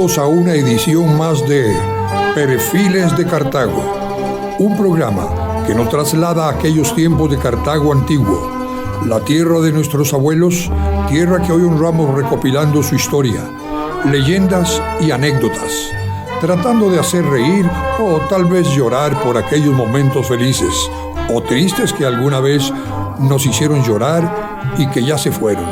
Bienvenidos a una edición más de Perfiles de Cartago, un programa que nos traslada a aquellos tiempos de Cartago antiguo, la tierra de nuestros abuelos, tierra que hoy honramos recopilando su historia, leyendas y anécdotas, tratando de hacer reír o tal vez llorar por aquellos momentos felices o tristes que alguna vez nos hicieron llorar y que ya se fueron,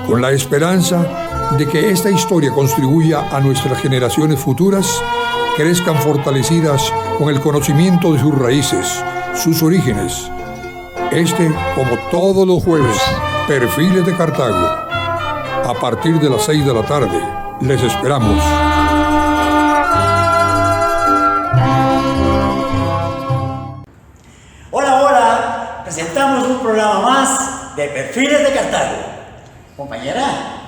con la esperanza de que esta historia contribuya a nuestras generaciones futuras, crezcan fortalecidas con el conocimiento de sus raíces, sus orígenes. Como todos los jueves, Perfiles de Cartago. A partir de las 6 de la tarde, les esperamos. Hola, hola. Presentamos un programa más de Perfiles de Cartago. Compañera.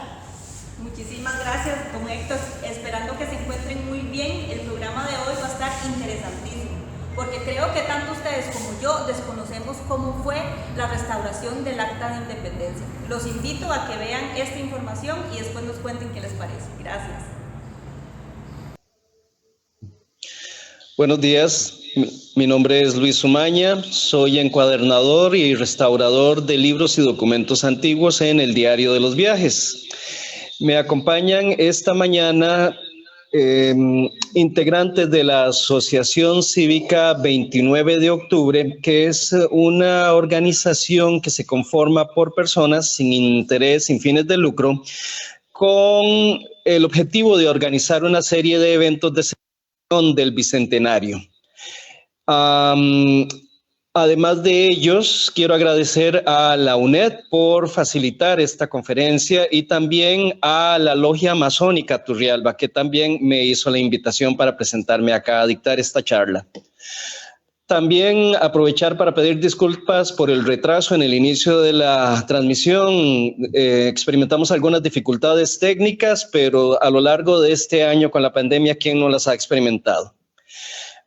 Muchísimas gracias, don Héctor. Esperando que se encuentren muy bien. El programa de hoy va a estar interesantísimo, porque creo que tanto ustedes como yo desconocemos cómo fue la restauración del Acta de Independencia. Los invito a que vean esta información y después nos cuenten qué les parece. Gracias. Buenos días, mi nombre es Luis Umaña, soy encuadernador y restaurador de libros y documentos antiguos en el Diario de los Viajes. Me acompañan esta mañana integrantes de la Asociación Cívica 29 de Octubre, que es una organización que se conforma por personas sin interés, sin fines de lucro, con el objetivo de organizar una serie de eventos de celebración del Bicentenario. Además de ellos, quiero agradecer a la UNED por facilitar esta conferencia y también a la Logia Masónica Turrialba, que también me hizo la invitación para presentarme acá a dictar esta charla. También aprovechar para pedir disculpas por el retraso en el inicio de la transmisión. Experimentamos algunas dificultades técnicas, pero a lo largo de este año con la pandemia, ¿quién no las ha experimentado?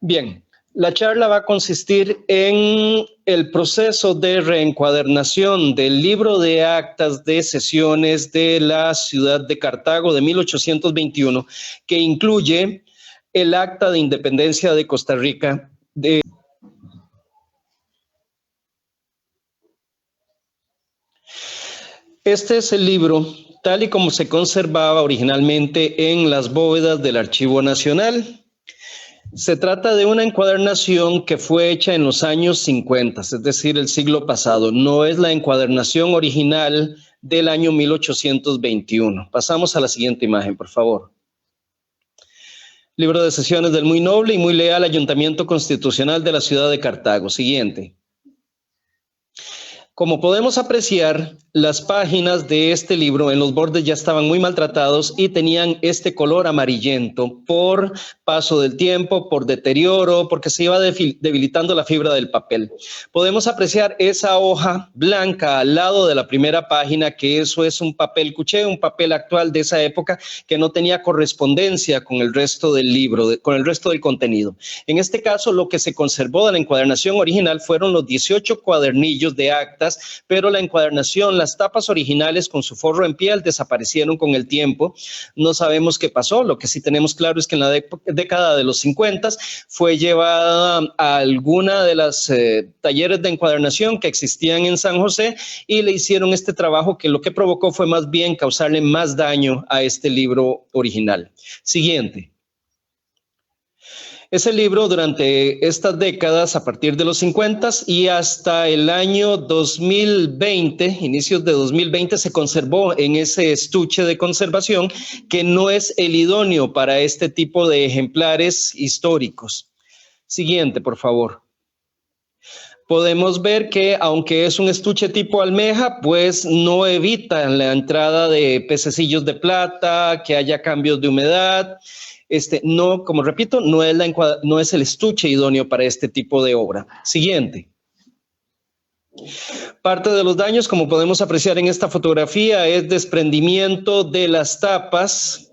Bien. La charla va a consistir en el proceso de reencuadernación del libro de actas de sesiones de la ciudad de Cartago de 1821, que incluye el Acta de Independencia de Costa Rica. Este es el libro tal y como se conservaba originalmente en las bóvedas del Archivo Nacional. Se trata de una encuadernación que fue hecha en los años 50, es decir, el siglo pasado. No es la encuadernación original del año 1821. Pasamos a la siguiente imagen, por favor. Libro de sesiones del muy noble y muy leal Ayuntamiento Constitucional de la ciudad de Cartago. Siguiente. Como podemos apreciar, las páginas de este libro en los bordes ya estaban muy maltratados y tenían este color amarillento por paso del tiempo, por deterioro, porque se iba debilitando la fibra del papel. Podemos apreciar esa hoja blanca al lado de la primera página, que eso es un papel cuché, un papel actual de esa época que no tenía correspondencia con el resto del libro, con el resto del contenido. En este caso, lo que se conservó de la encuadernación original fueron los 18 cuadernillos de actas, pero la encuadernación, las tapas originales con su forro en piel desaparecieron con el tiempo. No sabemos qué pasó. Lo que sí tenemos claro es que en la década de los 50 fue llevada a alguna de las talleres de encuadernación que existían en San José y le hicieron este trabajo que lo que provocó fue más bien causarle más daño a este libro original. Siguiente. Ese libro durante estas décadas, a partir de los 50 y hasta el año 2020, inicios de 2020, se conservó en ese estuche de conservación que no es el idóneo para este tipo de ejemplares históricos. Siguiente, por favor. Podemos ver que aunque es un estuche tipo almeja, pues no evita la entrada de pececillos de plata, que haya cambios de humedad. No, como repito, no es el estuche idóneo para este tipo de obra. Siguiente. Parte de los daños, como podemos apreciar en esta fotografía, es desprendimiento de las tapas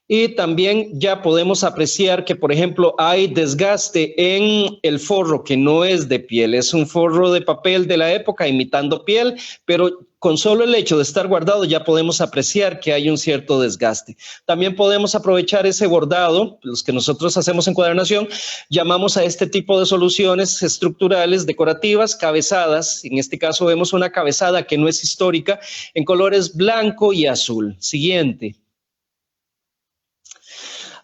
y también ya podemos apreciar que, por ejemplo, hay desgaste en el forro que no es de piel, es un forro de papel de la época imitando piel, pero con solo el hecho de estar guardado ya podemos apreciar que hay un cierto desgaste. También podemos aprovechar ese bordado, los que nosotros hacemos encuadernación, llamamos a este tipo de soluciones estructurales decorativas cabezadas. En este caso vemos una cabezada que no es histórica en colores blanco y azul. Siguiente.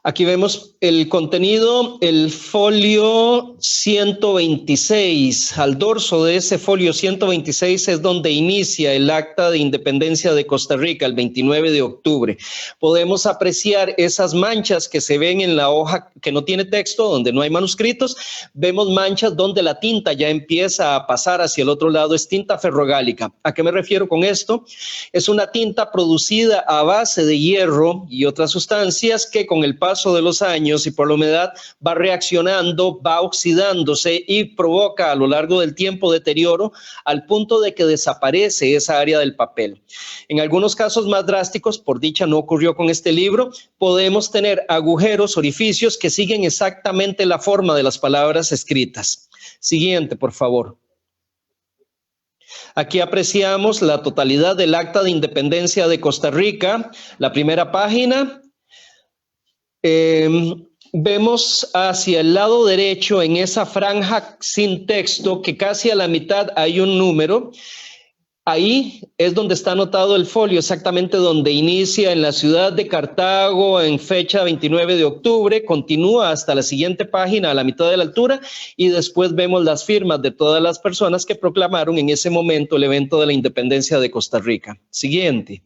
Aquí vemos el contenido, el folio 126. Al dorso de ese folio 126 es donde inicia el Acta de Independencia de Costa Rica, el 29 de octubre. Podemos apreciar esas manchas que se ven en la hoja que no tiene texto, donde no hay manuscritos. Vemos manchas donde la tinta ya empieza a pasar hacia el otro lado. Es tinta ferrogálica. ¿A qué me refiero con esto? Es una tinta producida a base de hierro y otras sustancias que con el paso de los años y por la humedad va reaccionando, va oxidándose y provoca a lo largo del tiempo deterioro al punto de que desaparece esa área del papel. En algunos casos más drásticos, por dicha no ocurrió con este libro, podemos tener agujeros, orificios que siguen exactamente la forma de las palabras escritas. Siguiente, por favor. Aquí apreciamos la totalidad del Acta de Independencia de Costa Rica, la primera página. Vemos hacia el lado derecho en esa franja sin texto que casi a la mitad hay un número. Ahí es donde está anotado el folio, exactamente donde inicia en la ciudad de Cartago en fecha 29 de octubre, continúa hasta la siguiente página a la mitad de la altura y después vemos las firmas de todas las personas que proclamaron en ese momento el evento de la independencia de Costa Rica. Siguiente.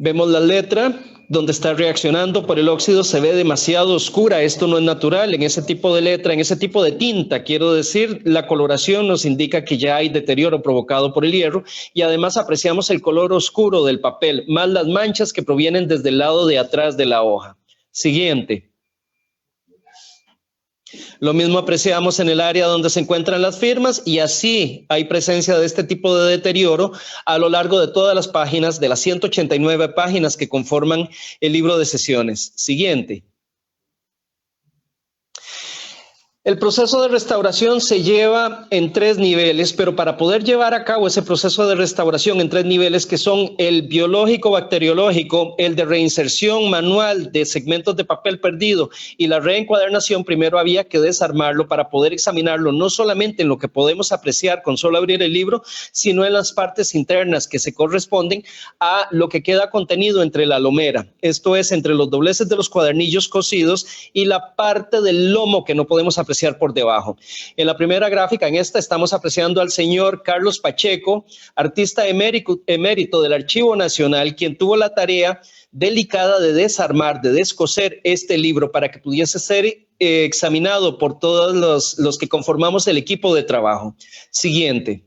Vemos la letra donde está reaccionando por el óxido, se ve demasiado oscura, esto no es natural en ese tipo de letra, en ese tipo de tinta, quiero decir, la coloración nos indica que ya hay deterioro provocado por el hierro y además apreciamos el color oscuro del papel, más las manchas que provienen desde el lado de atrás de la hoja. Siguiente. Lo mismo apreciamos en el área donde se encuentran las firmas y así hay presencia de este tipo de deterioro a lo largo de todas las páginas, de las 189 páginas que conforman el libro de sesiones. Siguiente. El proceso de restauración se lleva en 3 niveles, pero para poder llevar a cabo ese proceso de restauración en 3 niveles, que son el biológico bacteriológico, el de reinserción manual de segmentos de papel perdido y la reencuadernación, primero había que desarmarlo para poder examinarlo, no solamente en lo que podemos apreciar con solo abrir el libro, sino en las partes internas que se corresponden a lo que queda contenido entre la lomera. Esto es, entre los dobleces de los cuadernillos cosidos y la parte del lomo que no podemos apreciar por debajo. En la primera gráfica, en esta, estamos apreciando al señor Carlos Pacheco, artista emérito del Archivo Nacional, quien tuvo la tarea delicada de desarmar, de descoser este libro para que pudiese ser examinado por todos los que conformamos el equipo de trabajo. Siguiente.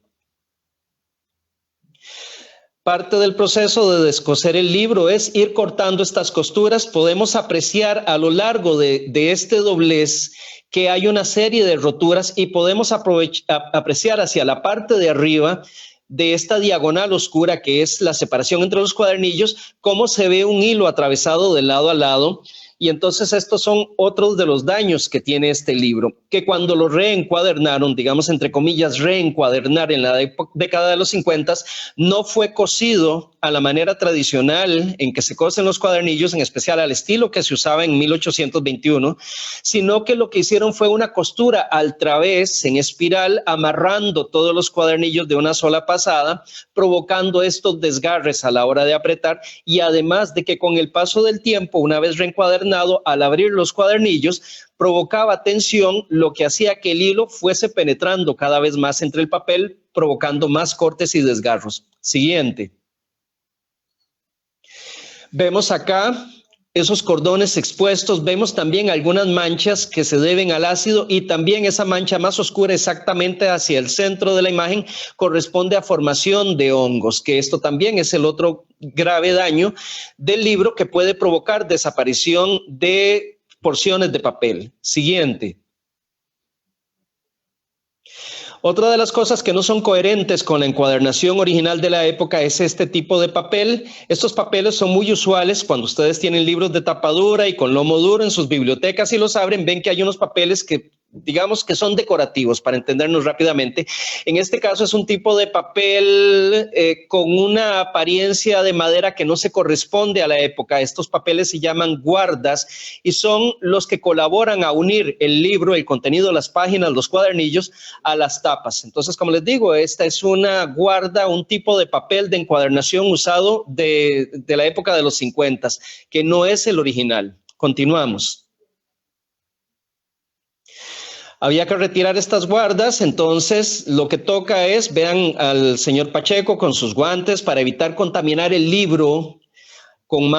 Parte del proceso de descoser el libro es ir cortando estas costuras. Podemos apreciar a lo largo de este doblez que hay una serie de roturas y podemos apreciar hacia la parte de arriba de esta diagonal oscura que es la separación entre los cuadernillos, cómo se ve un hilo atravesado de lado a lado. Y entonces estos son otros de los daños que tiene este libro, que cuando lo reencuadernaron, digamos entre comillas, reencuadernar en la década de los 50, no fue cosido a la manera tradicional en que se cosen los cuadernillos, en especial al estilo que se usaba en 1821, sino que lo que hicieron fue una costura al través, en espiral, amarrando todos los cuadernillos de una sola pasada, provocando estos desgarres a la hora de apretar y además de que con el paso del tiempo, una vez reencuadernado, al abrir los cuadernillos, provocaba tensión, lo que hacía que el hilo fuese penetrando cada vez más entre el papel, provocando más cortes y desgarros. Siguiente. Vemos acá esos cordones expuestos, vemos también algunas manchas que se deben al ácido y también esa mancha más oscura exactamente hacia el centro de la imagen corresponde a formación de hongos, que esto también es el otro grave daño del libro que puede provocar desaparición de porciones de papel. Siguiente. Otra de las cosas que no son coherentes con la encuadernación original de la época es este tipo de papel. Estos papeles son muy usuales cuando ustedes tienen libros de tapa dura y con lomo duro en sus bibliotecas y los abren, ven que hay unos papeles que digamos que son decorativos para entendernos rápidamente. En este caso es un tipo de papel con una apariencia de madera que no se corresponde a la época. Estos papeles se llaman guardas y son los que colaboran a unir el libro, el contenido, las páginas, los cuadernillos a las tapas. Entonces, como les digo, esta es una guarda, un tipo de papel de encuadernación usado de la época de los 50, que no es el original. Continuamos. Había que retirar estas guardas, entonces lo que toca es, vean al señor Pacheco con sus guantes para evitar contaminar el libro con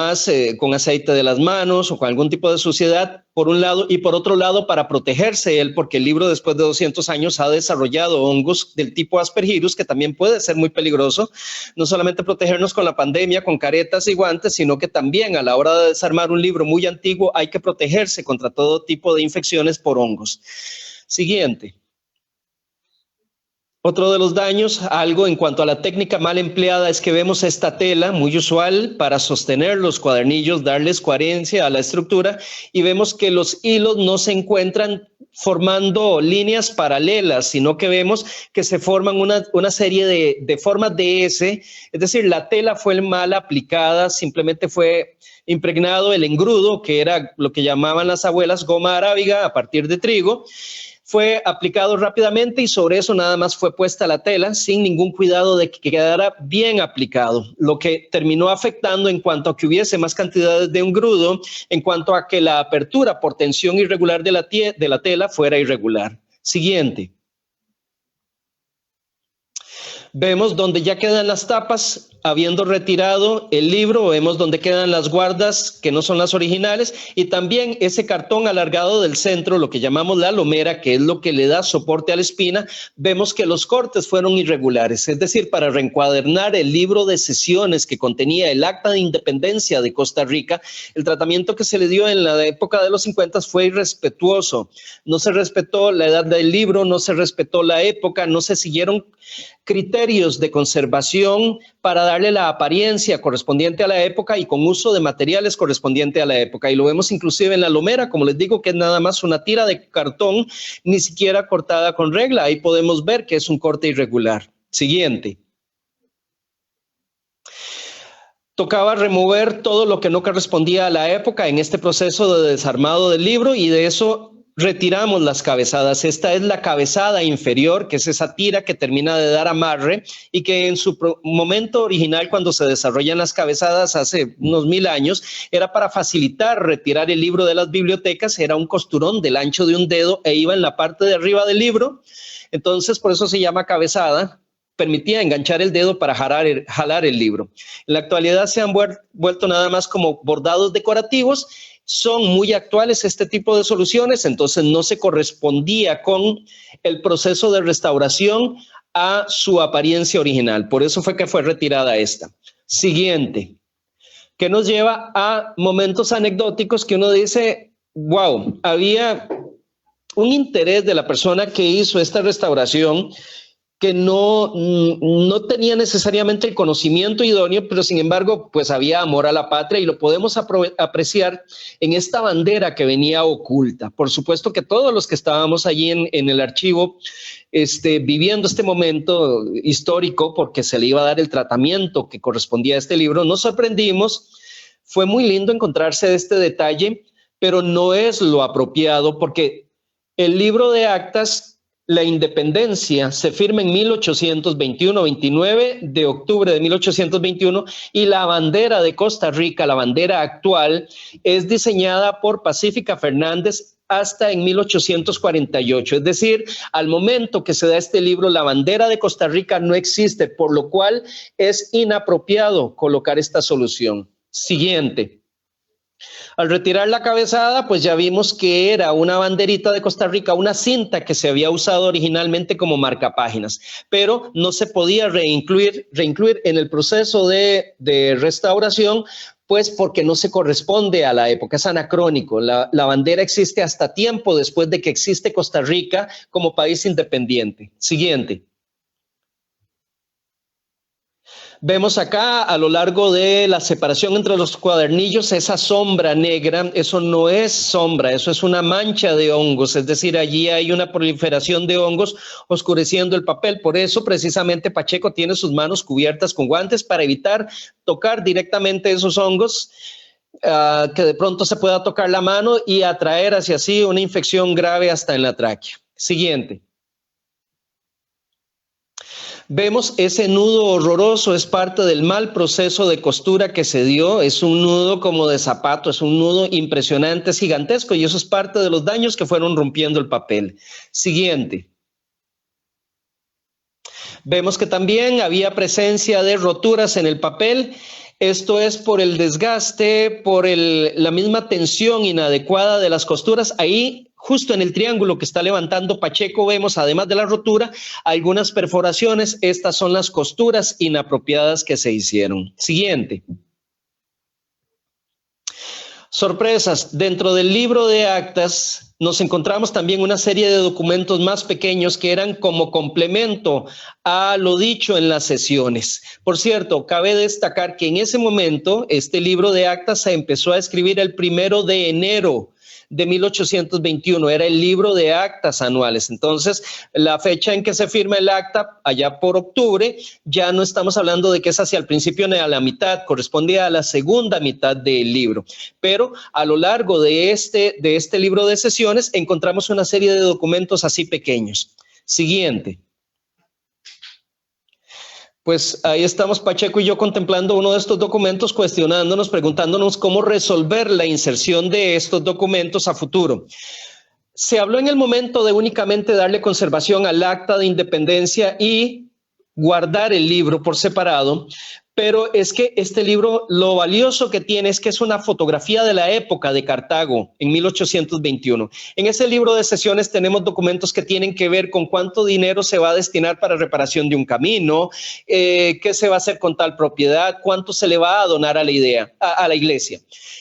aceite de las manos o con algún tipo de suciedad, por un lado, y por otro lado para protegerse él, porque el libro después de 200 años ha desarrollado hongos del tipo Aspergillus, que también puede ser muy peligroso, no solamente protegernos con la pandemia, con caretas y guantes, sino que también a la hora de desarmar un libro muy antiguo hay que protegerse contra todo tipo de infecciones por hongos. Siguiente. Otro de los daños, algo en cuanto a la técnica mal empleada, es que vemos esta tela muy usual para sostener los cuadernillos, darles coherencia a la estructura, y vemos que los hilos no se encuentran formando líneas paralelas, sino que vemos que se forman una serie de formas de S, es decir, la tela fue mal aplicada, simplemente fue impregnado el engrudo, que era lo que llamaban las abuelas goma arábiga a partir de trigo, fue aplicado rápidamente y sobre eso nada más fue puesta la tela sin ningún cuidado de que quedara bien aplicado, lo que terminó afectando en cuanto a que hubiese más cantidades de engrudo, en cuanto a que la apertura por tensión irregular de la tela fuera irregular. Siguiente. Vemos donde ya quedan las tapas, habiendo retirado el libro, vemos donde quedan las guardas que no son las originales y también ese cartón alargado del centro, lo que llamamos la lomera, que es lo que le da soporte a la espina. Vemos que los cortes fueron irregulares, es decir, para reencuadernar el libro de sesiones que contenía el Acta de Independencia de Costa Rica, el tratamiento que se le dio en la época de los 50 fue irrespetuoso. No se respetó la edad del libro, no se respetó la época, no se siguieron criterios de conservación para darle la apariencia correspondiente a la época y con uso de materiales correspondiente a la época. Y lo vemos inclusive en la lomera, como les digo, que es nada más una tira de cartón, ni siquiera cortada con regla. Ahí podemos ver que es un corte irregular. Siguiente. Tocaba remover todo lo que no correspondía a la época en este proceso de desarmado del libro y de eso retiramos las cabezadas. Esta es la cabezada inferior, que es esa tira que termina de dar amarre y que en su momento original, cuando se desarrollan las cabezadas hace unos 1000 años, era para facilitar retirar el libro de las bibliotecas. Era un costurón del ancho de un dedo e iba en la parte de arriba del libro. Entonces, por eso se llama cabezada. Permitía enganchar el dedo para jalar el libro. En la actualidad se han vuelto nada más como bordados decorativos. Son muy actuales este tipo de soluciones, entonces no se correspondía con el proceso de restauración a su apariencia original. Por eso fue que fue retirada esta. Siguiente, que nos lleva a momentos anecdóticos que uno dice, wow, había un interés de la persona que hizo esta restauración que no tenía necesariamente el conocimiento idóneo, pero sin embargo, pues había amor a la patria y lo podemos apreciar en esta bandera que venía oculta. Por supuesto que todos los que estábamos allí en el archivo, viviendo este momento histórico, porque se le iba a dar el tratamiento que correspondía a este libro, nos sorprendimos. Fue muy lindo encontrarse este detalle, pero no es lo apropiado porque el libro de actas, la independencia, se firma en 1821, 29 de octubre de 1821, y la bandera de Costa Rica, la bandera actual, es diseñada por Pacífica Fernández hasta en 1848. Es decir, al momento que se da este libro, la bandera de Costa Rica no existe, por lo cual es inapropiado colocar esta solución. Siguiente. Al retirar la cabezada, pues ya vimos que era una banderita de Costa Rica, una cinta que se había usado originalmente como marcapáginas, pero no se podía reincluir en el proceso de restauración, pues porque no se corresponde a la época, es anacrónico. La bandera existe hasta tiempo después de que existe Costa Rica como país independiente. Siguiente. Vemos acá a lo largo de la separación entre los cuadernillos esa sombra negra. Eso no es sombra, eso es una mancha de hongos, es decir, allí hay una proliferación de hongos oscureciendo el papel. Por eso precisamente Pacheco tiene sus manos cubiertas con guantes para evitar tocar directamente esos hongos, que de pronto se pueda tocar la mano y atraer hacia sí una infección grave hasta en la tráquea. Siguiente. Vemos ese nudo horroroso, es parte del mal proceso de costura que se dio, es un nudo como de zapato, es un nudo impresionante, es gigantesco y eso es parte de los daños que fueron rompiendo el papel. Siguiente. Vemos que también había presencia de roturas en el papel. Esto es por el desgaste, por la misma tensión inadecuada de las costuras. Ahí, justo en el triángulo que está levantando Pacheco, vemos, además de la rotura, algunas perforaciones. Estas son las costuras inapropiadas que se hicieron. Siguiente. Sorpresas. Dentro del libro de actas nos encontramos también una serie de documentos más pequeños que eran como complemento a lo dicho en las sesiones. Por cierto, cabe destacar que en ese momento este libro de actas se empezó a escribir el 1 de enero de 1821, era el libro de actas anuales. Entonces, la fecha en que se firma el acta, allá por octubre, ya no estamos hablando de que es hacia el principio ni a la mitad, correspondía a la segunda mitad del libro. Pero a lo largo de este libro de sesiones encontramos una serie de documentos así pequeños. Siguiente. Pues ahí estamos Pacheco y yo contemplando uno de estos documentos, cuestionándonos, preguntándonos cómo resolver la inserción de estos documentos a futuro. Se habló en el momento de únicamente darle conservación al acta de independencia y guardar el libro por separado, pero es que este libro, lo valioso que tiene es que es una fotografía de la época de Cartago en 1821. En ese libro de sesiones tenemos documentos que tienen que ver con cuánto dinero se va a destinar para reparación de un camino, qué se va a hacer con tal propiedad, cuánto se le va a donar a la iglesia.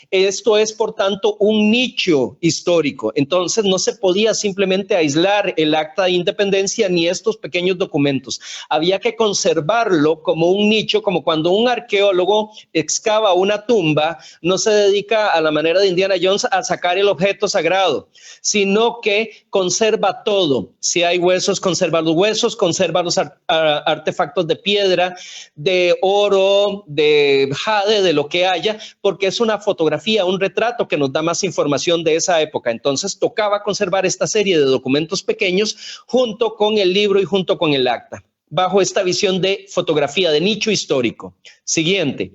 Esto es, por tanto, un nicho histórico. Entonces, no se podía simplemente aislar el acta de independencia ni estos pequeños documentos. Había que conservarlo como un nicho, como cuando un arqueólogo excava una tumba, no se dedica a la manera de Indiana Jones a sacar el objeto sagrado, sino que conserva todo. Si hay huesos, conserva los huesos, conserva los artefactos de piedra, de oro, de jade, de lo que haya, porque es una fotografía, un retrato que nos da más información de esa época. Entonces tocaba conservar esta serie de documentos pequeños junto con el libro y junto con el acta, bajo esta visión de fotografía, de nicho histórico. Siguiente.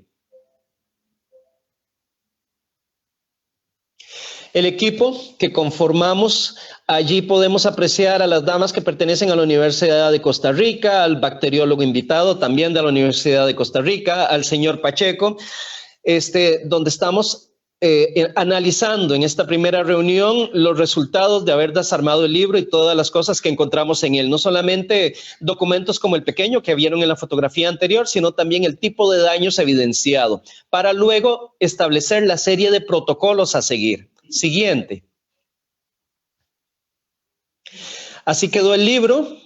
El equipo que conformamos, allí podemos apreciar a las damas que pertenecen a la Universidad de Costa Rica, al bacteriólogo invitado también de la Universidad de Costa Rica, al señor Pacheco, donde estamos analizando en esta primera reunión los resultados de haber desarmado el libro y todas las cosas que encontramos en él. No solamente documentos como el pequeño que vieron en la fotografía anterior, sino también el tipo de daños evidenciado, para luego establecer la serie de protocolos a seguir. Siguiente. Así quedó el libro.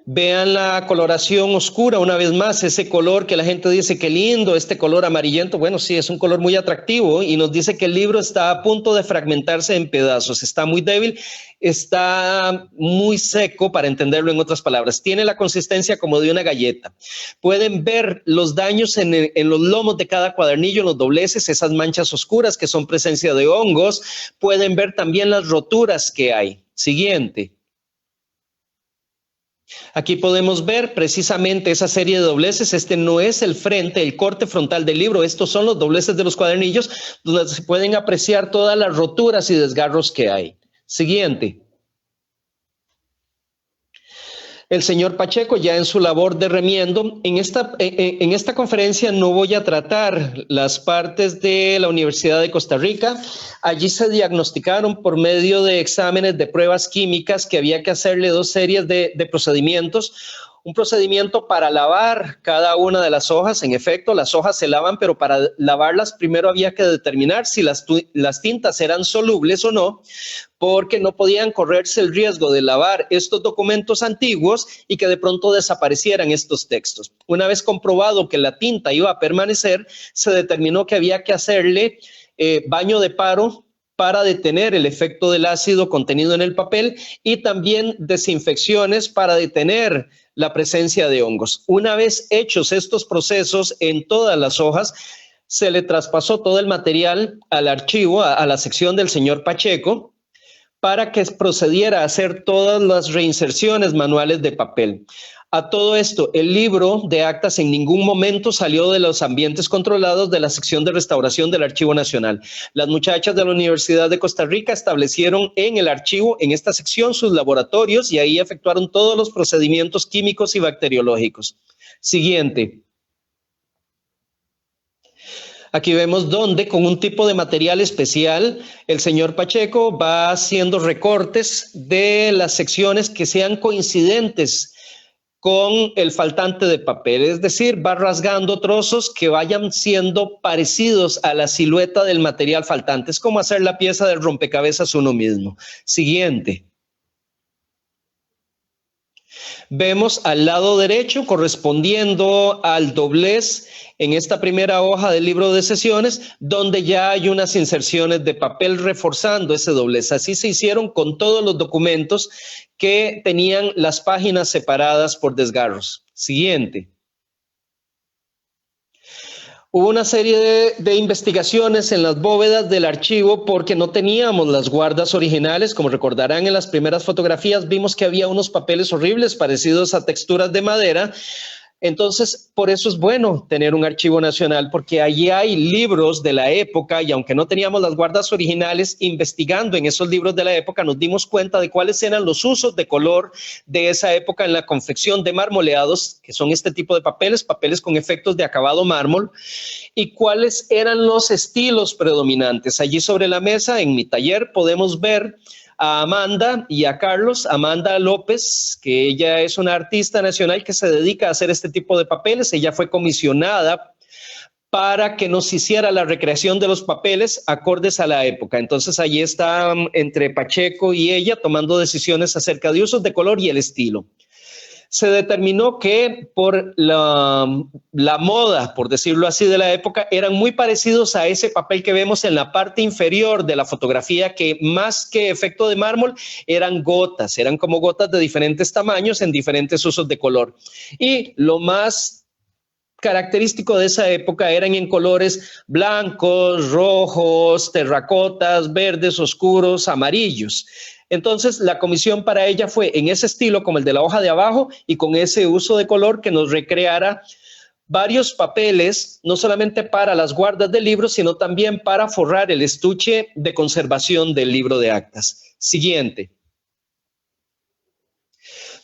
Vean la coloración oscura una vez más, ese color que la gente dice que lindo, este color amarillento. Bueno, sí, es un color muy atractivo y nos dice que el libro está a punto de fragmentarse en pedazos, está muy débil, está muy seco, para entenderlo en otras palabras. Tiene la consistencia como de una galleta. Pueden ver los daños en los lomos de cada cuadernillo, en los dobleces, esas manchas oscuras que son presencia de hongos. Pueden ver también las roturas que hay. Siguiente. Aquí podemos ver precisamente esa serie de dobleces. Este no es el frente, el corte frontal del libro. Estos son los dobleces de los cuadernillos, donde se pueden apreciar todas las roturas y desgarros que hay. Siguiente. El señor Pacheco, ya en su labor de remiendo, en esta conferencia no voy a tratar las partes de la Universidad de Costa Rica. Allí se diagnosticaron por medio de exámenes de pruebas químicas que había que hacerle dos series de procedimientos. Un procedimiento para lavar cada una de las hojas. En efecto, las hojas se lavan, pero para lavarlas primero había que determinar si las tintas eran solubles o no, porque no podían correrse el riesgo de lavar estos documentos antiguos y que de pronto desaparecieran estos textos. Una vez comprobado que la tinta iba a permanecer, se determinó que había que hacerle baño de paro para detener el efecto del ácido contenido en el papel y también desinfecciones para detener la presencia de hongos. Una vez hechos estos procesos en todas las hojas, se le traspasó todo el material al archivo, a la sección del señor Pacheco, para que procediera a hacer todas las reinserciones manuales de papel. A todo esto, el libro de actas en ningún momento salió de los ambientes controlados de la sección de restauración del Archivo Nacional. Las muchachas de la Universidad de Costa Rica establecieron en el archivo, en esta sección, sus laboratorios y ahí efectuaron todos los procedimientos químicos y bacteriológicos. Siguiente. Aquí vemos donde, con un tipo de material especial, el señor Pacheco va haciendo recortes de las secciones que sean coincidentes con el faltante de papel, es decir, va rasgando trozos que vayan siendo parecidos a la silueta del material faltante. Es como hacer la pieza del rompecabezas uno mismo. Siguiente. Vemos al lado derecho, correspondiendo al doblez en esta primera hoja del libro de sesiones, donde ya hay unas inserciones de papel reforzando ese doblez. Así se hicieron con todos los documentos que tenían las páginas separadas por desgarros. Siguiente. Hubo una serie de investigaciones en las bóvedas del archivo porque no teníamos las guardas originales. Como recordarán, en las primeras fotografías vimos que había unos papeles horribles parecidos a texturas de madera. Entonces, por eso es bueno tener un archivo nacional, porque allí hay libros de la época y aunque no teníamos las guardas originales, investigando en esos libros de la época nos dimos cuenta de cuáles eran los usos de color de esa época en la confección de marmoleados, que son este tipo de papeles, papeles con efectos de acabado mármol, y cuáles eran los estilos predominantes. Allí sobre la mesa, en mi taller, podemos ver a Amanda y a Carlos. Amanda López, que ella es una artista nacional que se dedica a hacer este tipo de papeles. Ella fue comisionada para que nos hiciera la recreación de los papeles acordes a la época. Entonces allí está entre Pacheco y ella tomando decisiones acerca de usos de color y el estilo. Se determinó que por la moda, por decirlo así, de la época, eran muy parecidos a ese papel que vemos en la parte inferior de la fotografía, que más que efecto de mármol, eran gotas, eran como gotas de diferentes tamaños en diferentes usos de color. Y lo más característico de esa época eran en colores blancos, rojos, terracotas, verdes oscuros, amarillos. Entonces, la comisión para ella fue en ese estilo, como el de la hoja de abajo, y con ese uso de color que nos recreara varios papeles, no solamente para las guardas del libro, sino también para forrar el estuche de conservación del libro de actas. Siguiente.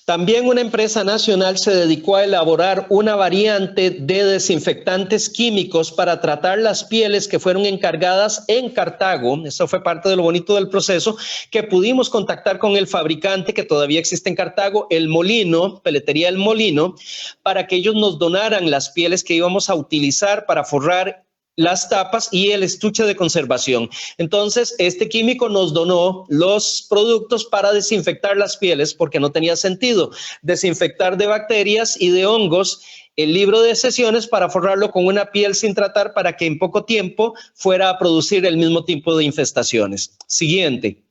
También una empresa nacional se dedicó a elaborar una variante de desinfectantes químicos para tratar las pieles que fueron encargadas en Cartago. Eso fue parte de lo bonito del proceso, que pudimos contactar con el fabricante que todavía existe en Cartago, El Molino, Peletería El Molino, para que ellos nos donaran las pieles que íbamos a utilizar para forrar las tapas y el estuche de conservación. Entonces, este químico nos donó los productos para desinfectar las pieles porque no tenía sentido desinfectar de bacterias y de hongos el libro de sesiones para forrarlo con una piel sin tratar para que en poco tiempo fuera a producir el mismo tipo de infestaciones. Siguiente.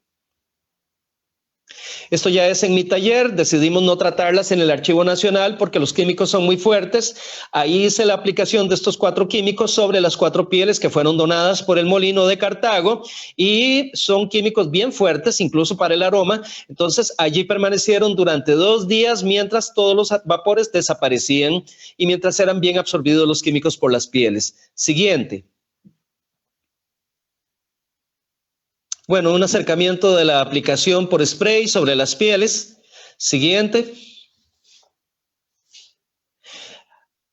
Esto ya es en mi taller, decidimos no tratarlas en el Archivo Nacional porque los químicos son muy fuertes. Ahí hice la aplicación de estos 4 químicos sobre las 4 pieles que fueron donadas por El Molino de Cartago y son químicos bien fuertes, incluso para el aroma. Entonces allí permanecieron durante 2 días mientras todos los vapores desaparecían y mientras eran bien absorbidos los químicos por las pieles. Siguiente. Bueno, un acercamiento de la aplicación por spray sobre las pieles. Siguiente.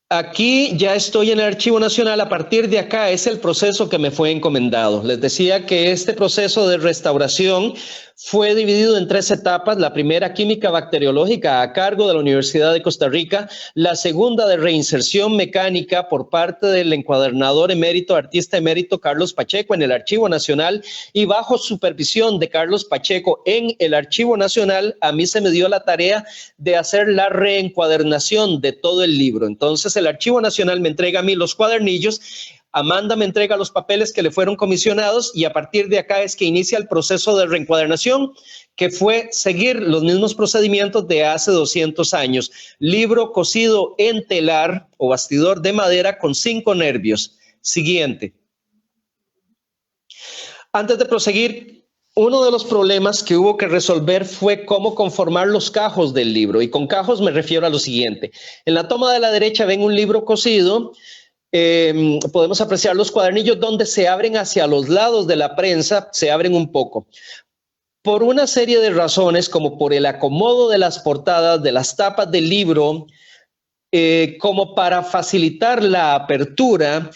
Aquí ya estoy en el Archivo Nacional. A partir de acá es el proceso que me fue encomendado. Les decía que este proceso de restauración Fue dividido en 3 etapas. La primera, química bacteriológica, a cargo de la Universidad de Costa Rica. La segunda, de reinserción mecánica, por parte del encuadernador emérito, artista emérito Carlos Pacheco, en el Archivo Nacional, y bajo supervisión de Carlos Pacheco en el Archivo Nacional, a mí se me dio la tarea de hacer la reencuadernación de todo el libro. Entonces el Archivo Nacional me entrega a mí los cuadernillos, Amanda me entrega los papeles que le fueron comisionados, y a partir de acá es que inicia el proceso de reencuadernación, que fue seguir los mismos procedimientos de hace 200 años. Libro cosido en telar o bastidor de madera con 5 nervios. Siguiente. Antes de proseguir, uno de los problemas que hubo que resolver fue cómo conformar los cajos del libro. Y con cajos me refiero a lo siguiente. En la toma de la derecha ven un libro cosido. Podemos apreciar los cuadernillos donde se abren hacia los lados de la prensa, se abren un poco. Por una serie de razones, como por el acomodo de las portadas, de las tapas del libro, como para facilitar la apertura,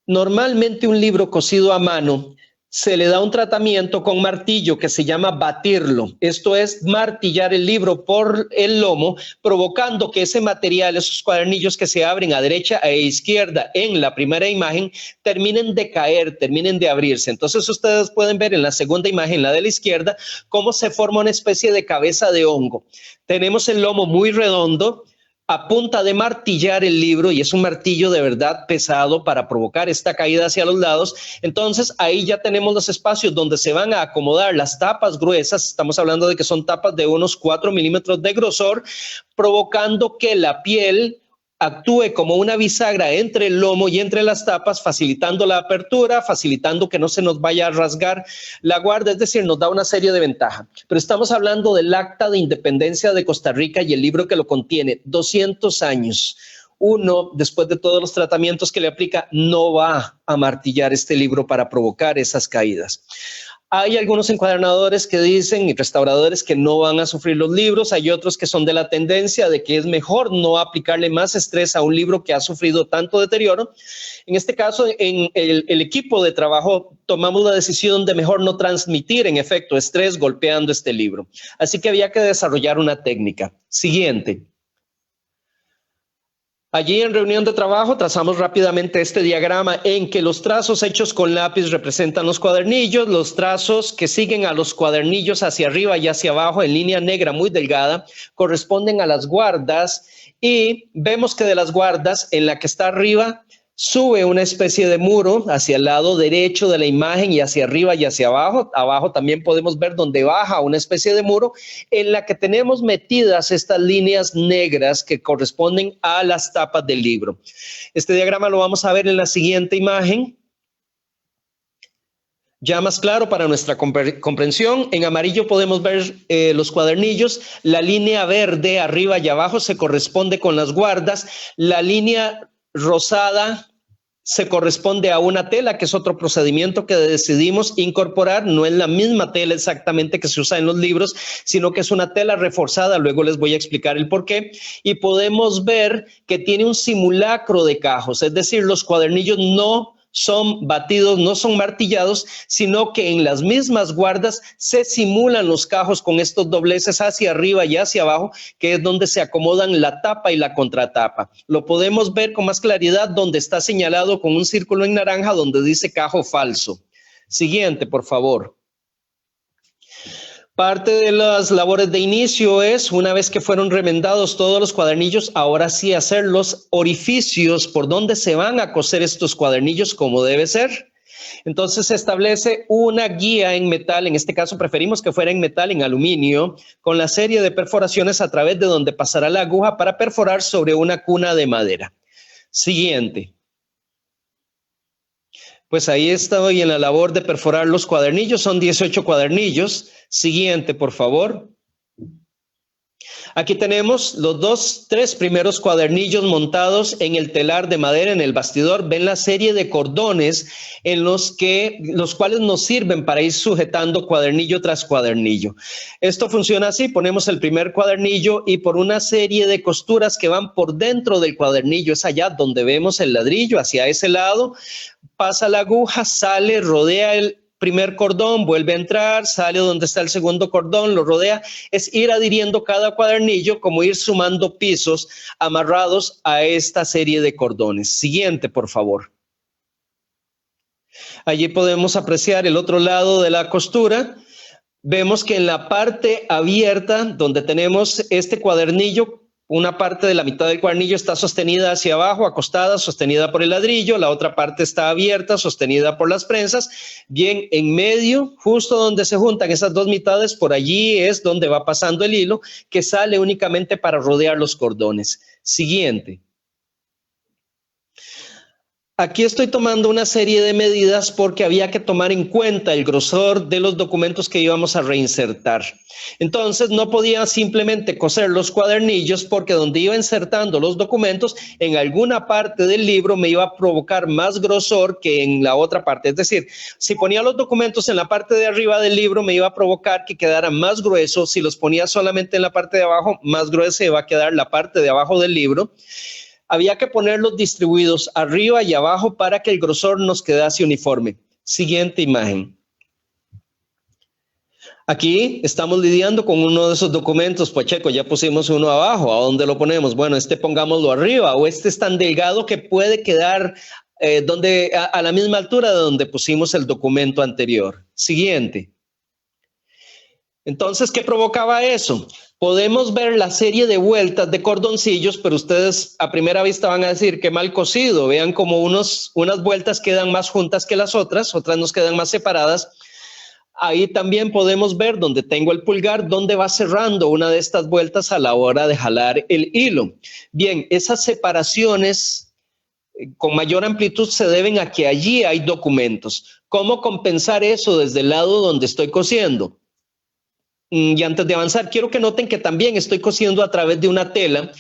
normalmente un libro cosido a mano se le da un tratamiento con martillo que se llama batirlo. Esto es martillar el libro por el lomo, provocando que ese material, esos cuadernillos que se abren a derecha e izquierda en la primera imagen, terminen de caer, terminen de abrirse. Entonces ustedes pueden ver en la segunda imagen, la de la izquierda, cómo se forma una especie de cabeza de hongo. Tenemos el lomo muy redondo, a punta de martillar el libro, y es un martillo de verdad pesado para provocar esta caída hacia los lados. Entonces ahí ya tenemos los espacios donde se van a acomodar las tapas gruesas. Estamos hablando de que son tapas de unos 4 milímetros de grosor, provocando que la piel actúe como una bisagra entre el lomo y entre las tapas, facilitando la apertura, facilitando que no se nos vaya a rasgar la guarda, es decir, nos da una serie de ventajas. Pero estamos hablando del Acta de Independencia de Costa Rica y el libro que lo contiene, 200 años. Uno, después de todos los tratamientos que le aplica, no va a martillar este libro para provocar esas caídas. Hay algunos encuadernadores que dicen, y restauradores, que no van a sufrir los libros. Hay otros que son de la tendencia de que es mejor no aplicarle más estrés a un libro que ha sufrido tanto deterioro. En este caso, en el equipo de trabajo tomamos la decisión de mejor no transmitir en efecto estrés golpeando este libro. Así que había que desarrollar una técnica. Siguiente. Allí en reunión de trabajo trazamos rápidamente este diagrama en que los trazos hechos con lápiz representan los cuadernillos, los trazos que siguen a los cuadernillos hacia arriba y hacia abajo en línea negra muy delgada corresponden a las guardas, y vemos que de las guardas, en la que está arriba, sube una especie de muro hacia el lado derecho de la imagen y hacia arriba y hacia abajo. Abajo también podemos ver donde baja una especie de muro en la que tenemos metidas estas líneas negras que corresponden a las tapas del libro. Este diagrama lo vamos a ver en la siguiente imagen. Ya más claro para nuestra comprensión. En amarillo podemos ver los cuadernillos. La línea verde arriba y abajo se corresponde con las guardas. La línea rosada se corresponde a una tela, que es otro procedimiento que decidimos incorporar. No es la misma tela exactamente que se usa en los libros, sino que es una tela reforzada. Luego les voy a explicar el por qué. Y podemos ver que tiene un simulacro de cajos, es decir, los cuadernillos no son batidos, no son martillados, sino que en las mismas guardas se simulan los cajos con estos dobleces hacia arriba y hacia abajo, que es donde se acomodan la tapa y la contratapa. Lo podemos ver con más claridad donde está señalado con un círculo en naranja donde dice cajo falso. Siguiente, por favor. Parte de las labores de inicio es, una vez que fueron remendados todos los cuadernillos, ahora sí hacer los orificios por donde se van a coser estos cuadernillos como debe ser. Entonces se establece una guía en metal, en este caso preferimos que fuera en metal, en aluminio, con la serie de perforaciones a través de donde pasará la aguja para perforar sobre una cuna de madera. Siguiente. Pues ahí estoy en la labor de perforar los cuadernillos, son 18 cuadernillos. Siguiente, por favor. Aquí tenemos los 3 primeros cuadernillos montados en el telar de madera, en el bastidor. Ven la serie de cordones en los cuales nos sirven para ir sujetando cuadernillo tras cuadernillo. Esto funciona así: ponemos el primer cuadernillo y por una serie de costuras que van por dentro del cuadernillo, es allá donde vemos el ladrillo, hacia ese lado, pasa la aguja, sale, rodea el primer cordón, vuelve a entrar, sale donde está el segundo cordón, lo rodea. Es ir adhiriendo cada cuadernillo, como ir sumando pisos amarrados a esta serie de cordones. Siguiente, por favor. Allí podemos apreciar el otro lado de la costura. Vemos que en la parte abierta, donde tenemos este cuadernillo, una parte de la mitad del cuadernillo está sostenida hacia abajo, acostada, sostenida por el ladrillo. La otra parte está abierta, sostenida por las prensas. Bien, en medio, justo donde se juntan esas dos mitades, por allí es donde va pasando el hilo, que sale únicamente para rodear los cordones. Siguiente. Aquí estoy tomando una serie de medidas porque había que tomar en cuenta el grosor de los documentos que íbamos a reinsertar. Entonces no podía simplemente coser los cuadernillos porque donde iba insertando los documentos, en alguna parte del libro me iba a provocar más grosor que en la otra parte. Es decir, si ponía los documentos en la parte de arriba del libro, me iba a provocar que quedara más grueso. Si los ponía solamente en la parte de abajo, más gruesa iba a quedar la parte de abajo del libro. Había que ponerlos distribuidos arriba y abajo para que el grosor nos quedase uniforme. Siguiente imagen. Aquí estamos lidiando con uno de esos documentos. Pacheco, ya pusimos uno abajo. ¿A dónde lo ponemos? Bueno, este pongámoslo arriba, o este es tan delgado que puede quedar a la misma altura de donde pusimos el documento anterior. Siguiente. Entonces, ¿qué provocaba eso? Podemos ver la serie de vueltas de cordoncillos, pero ustedes a primera vista van a decir que mal cosido. Vean como unas vueltas quedan más juntas que las otras nos quedan más separadas. Ahí también podemos ver donde tengo el pulgar, donde va cerrando una de estas vueltas a la hora de jalar el hilo. Bien, esas separaciones con mayor amplitud se deben a que allí hay documentos. ¿Cómo compensar eso desde el lado donde estoy cosiendo? Y antes de avanzar, quiero que noten que también estoy cosiendo a través de una tela.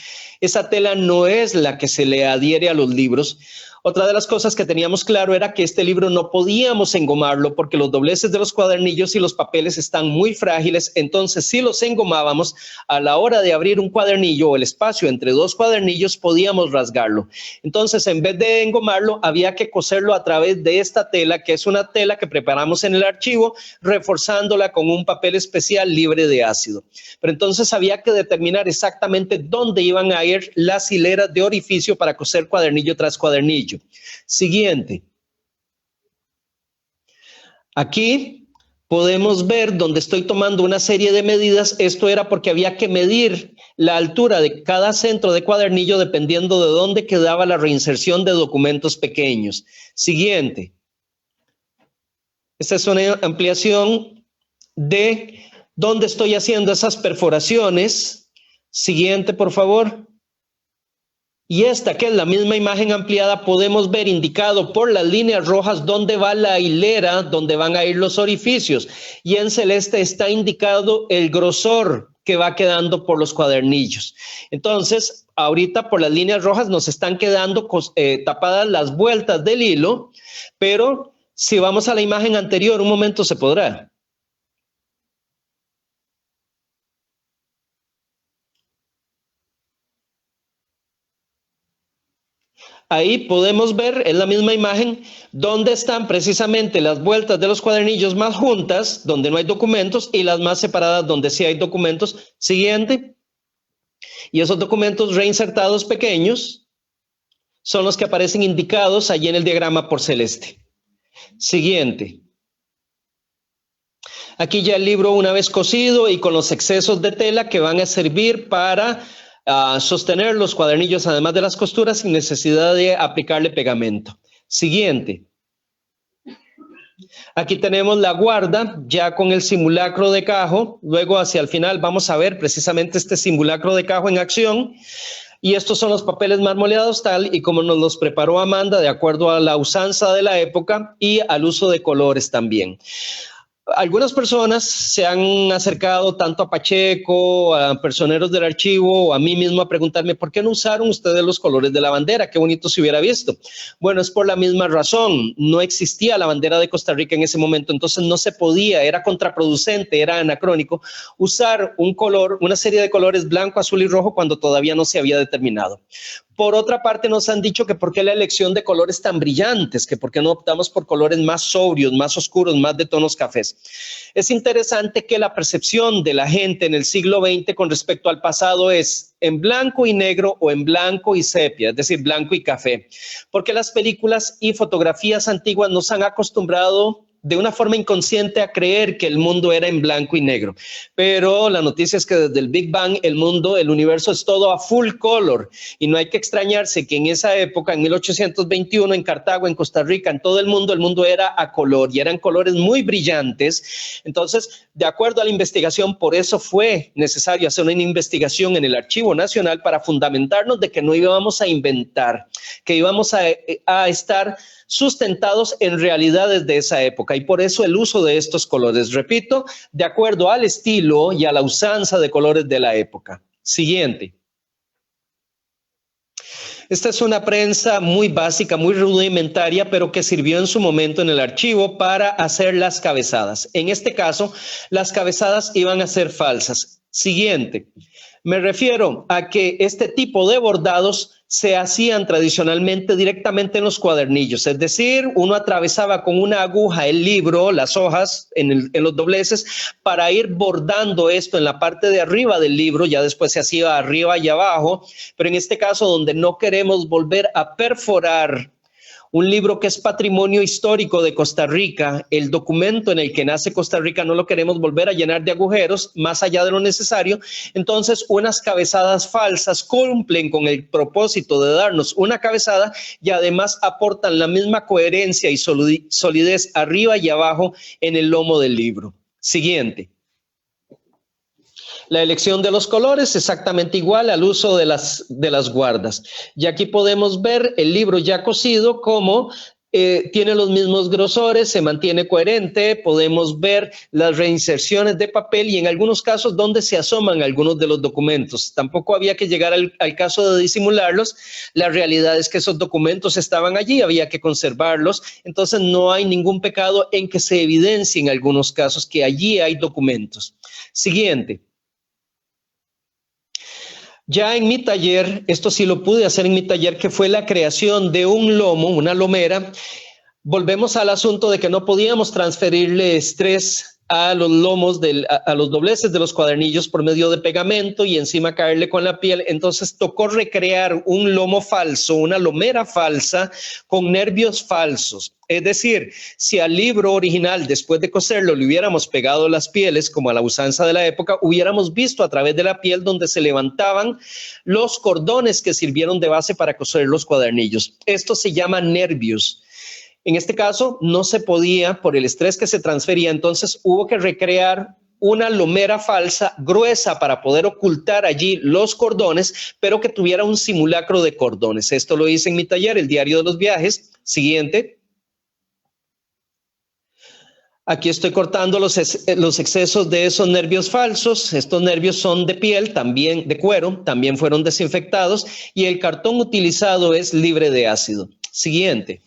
Esa tela no es la que se le adhiere a los libros. Otra de las cosas que teníamos claro era que este libro no podíamos engomarlo porque los dobleces de los cuadernillos y los papeles están muy frágiles. Entonces, si los engomábamos, a la hora de abrir un cuadernillo o el espacio entre dos cuadernillos, podíamos rasgarlo. Entonces, en vez de engomarlo, había que coserlo a través de esta tela, que es una tela que preparamos en el archivo, reforzándola con un papel especial libre de ácido. Pero entonces había que determinar exactamente dónde iban a ir las hileras de orificio para coser cuadernillo tras cuadernillo. Siguiente. Aquí podemos ver donde estoy tomando una serie de medidas. Esto era porque había que medir la altura de cada centro de cuadernillo dependiendo de dónde quedaba la reinserción de documentos pequeños. Siguiente. Esta es una ampliación de dónde estoy haciendo esas perforaciones. Siguiente, por favor. Y esta, que es la misma imagen ampliada, podemos ver indicado por las líneas rojas dónde va la hilera, dónde van a ir los orificios. Y en celeste está indicado el grosor que va quedando por los cuadernillos. Entonces, ahorita por las líneas rojas nos están quedando tapadas las vueltas del hilo, pero si vamos a la imagen anterior, un momento se podrá. Ahí podemos ver, es la misma imagen, donde están precisamente las vueltas de los cuadernillos más juntas, donde no hay documentos, y las más separadas, donde sí hay documentos. Siguiente. Y esos documentos reinsertados pequeños son los que aparecen indicados allí en el diagrama por celeste. Siguiente. Aquí ya el libro una vez cosido y con los excesos de tela que van a servir para sostener los cuadernillos además de las costuras sin necesidad de aplicarle pegamento. Siguiente. Aquí tenemos la guarda ya con el simulacro de cajo. Luego hacia el final vamos a ver precisamente este simulacro de cajo en acción. Y estos son los papeles marmoleados tal y como nos los preparó Amanda de acuerdo a la usanza de la época y al uso de colores también. Algunas personas se han acercado tanto a Pacheco, a personeros del archivo, o a mí mismo a preguntarme ¿por qué no usaron ustedes los colores de la bandera? Qué bonito se hubiera visto. Bueno, es por la misma razón. No existía la bandera de Costa Rica en ese momento, entonces no se podía, era contraproducente, era anacrónico usar un color, una serie de colores blanco, azul y rojo cuando todavía no se había determinado. Por otra parte, nos han dicho que por qué la elección de colores tan brillantes, que por qué no optamos por colores más sobrios, más oscuros, más de tonos cafés. Es interesante que la percepción de la gente en el siglo XX con respecto al pasado es en blanco y negro o en blanco y sepia, es decir, blanco y café, porque las películas y fotografías antiguas nos han acostumbrado de una forma inconsciente a creer que el mundo era en blanco y negro. Pero la noticia es que desde el Big Bang el mundo, el universo es todo a full color y no hay que extrañarse que en esa época, en 1821, en Cartago, en Costa Rica, en todo el mundo era a color y eran colores muy brillantes. Entonces, de acuerdo a la investigación, por eso fue necesario hacer una investigación en el Archivo Nacional para fundamentarnos de que no íbamos a inventar, que íbamos a estar sustentados en realidades de esa época y por eso el uso de estos colores, repito, de acuerdo al estilo y a la usanza de colores de la época. Siguiente. Esta es una prensa muy básica, muy rudimentaria, pero que sirvió en su momento en el archivo para hacer las cabezadas. En este caso, las cabezadas iban a ser falsas. Siguiente. Me refiero a que este tipo de bordados se hacían tradicionalmente directamente en los cuadernillos, es decir, uno atravesaba con una aguja el libro, las hojas en los dobleces para ir bordando esto en la parte de arriba del libro, ya después se hacía arriba y abajo, pero en este caso donde no queremos volver a perforar un libro que es patrimonio histórico de Costa Rica, el documento en el que nace Costa Rica, no lo queremos volver a llenar de agujeros más allá de lo necesario. Entonces, unas cabezadas falsas cumplen con el propósito de darnos una cabezada y además aportan la misma coherencia y solidez arriba y abajo en el lomo del libro. Siguiente. La elección de los colores exactamente igual al uso de las guardas. Y aquí podemos ver el libro ya cosido como tiene los mismos grosores, se mantiene coherente, podemos ver las reinserciones de papel y en algunos casos donde se asoman algunos de los documentos. Tampoco había que llegar al caso de disimularlos. La realidad es que esos documentos estaban allí, había que conservarlos. Entonces no hay ningún pecado en que se evidencie en algunos casos que allí hay documentos. Siguiente. Ya en mi taller, esto sí lo pude hacer en mi taller, que fue la creación de un lomo, una lomera. Volvemos al asunto de que no podíamos transferirle estrés a los lomos, a los dobleces de los cuadernillos por medio de pegamento y encima caerle con la piel. Entonces tocó recrear un lomo falso, una lomera falsa con nervios falsos. Es decir, si al libro original, después de coserlo, le hubiéramos pegado las pieles, como a la usanza de la época, hubiéramos visto a través de la piel donde se levantaban los cordones que sirvieron de base para coser los cuadernillos. Esto se llama nervios. En este caso no se podía por el estrés que se transfería, entonces hubo que recrear una lomera falsa gruesa para poder ocultar allí los cordones, pero que tuviera un simulacro de cordones. Esto lo hice en mi taller, el diario de los viajes. Siguiente. Aquí estoy cortando los excesos de esos nervios falsos. Estos nervios son de piel, también de cuero, también fueron desinfectados y el cartón utilizado es libre de ácido. Siguiente.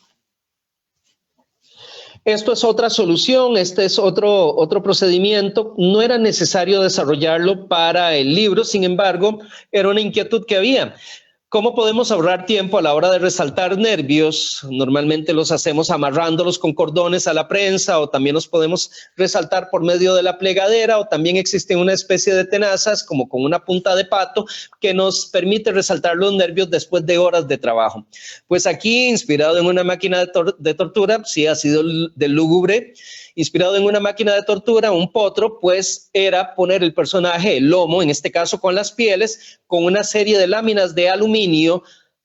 Esto es otra solución, este es otro procedimiento. No era necesario desarrollarlo para el libro, sin embargo, era una inquietud que había. ¿Cómo podemos ahorrar tiempo a la hora de resaltar nervios? Normalmente los hacemos amarrándolos con cordones a la prensa o también los podemos resaltar por medio de la plegadera o también existe una especie de tenazas como con una punta de pato que nos permite resaltar los nervios después de horas de trabajo. Pues aquí, inspirado en una máquina de tortura, sí ha sido de lúgubre, inspirado en una máquina de tortura, un potro, pues era poner el personaje, el lomo, en este caso con las pieles, con una serie de láminas de aluminio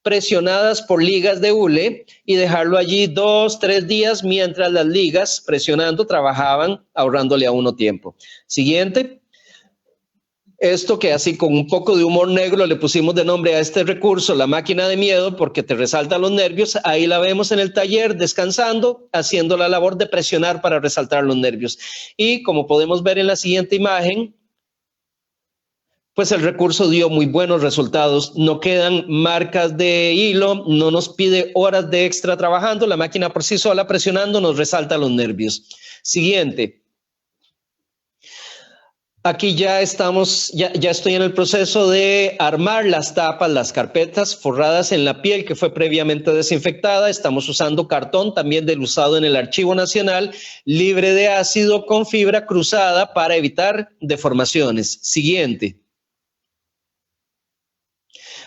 presionadas por ligas de hule y dejarlo allí 2 o 3 días mientras las ligas presionando trabajaban, ahorrándole a uno tiempo. Siguiente. Esto que así con un poco de humor negro le pusimos de nombre a este recurso, la máquina de miedo, porque te resalta los nervios. Ahí la vemos en el taller descansando, haciendo la labor de presionar para resaltar los nervios. Y como podemos ver en la siguiente imagen, pues el recurso dio muy buenos resultados. No quedan marcas de hilo, no nos pide horas de extra trabajando. La máquina por sí sola presionando nos resalta los nervios. Siguiente. Aquí ya estoy en el proceso de armar las tapas, las carpetas forradas en la piel que fue previamente desinfectada. Estamos usando cartón también del usado en el Archivo Nacional, libre de ácido con fibra cruzada para evitar deformaciones. Siguiente.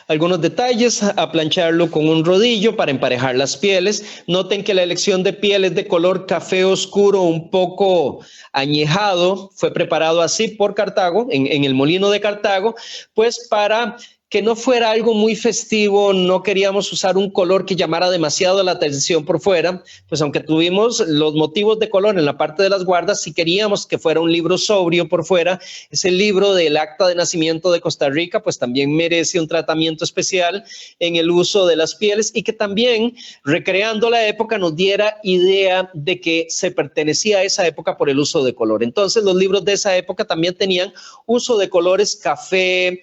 Algunos detalles: a plancharlo con un rodillo para emparejar las pieles. Noten que la elección de piel es de color café oscuro, un poco añejado. Fue preparado así por Cartago, en el molino de Cartago, pues para que no fuera algo muy festivo. No queríamos usar un color que llamara demasiado la atención por fuera, pues aunque tuvimos los motivos de color en la parte de las guardas, si queríamos que fuera un libro sobrio por fuera. Es el libro del Acta de Nacimiento de Costa Rica, pues también merece un tratamiento especial en el uso de las pieles, y que también, recreando la época, nos diera idea de que se pertenecía a esa época por el uso de color. Entonces los libros de esa época también tenían uso de colores café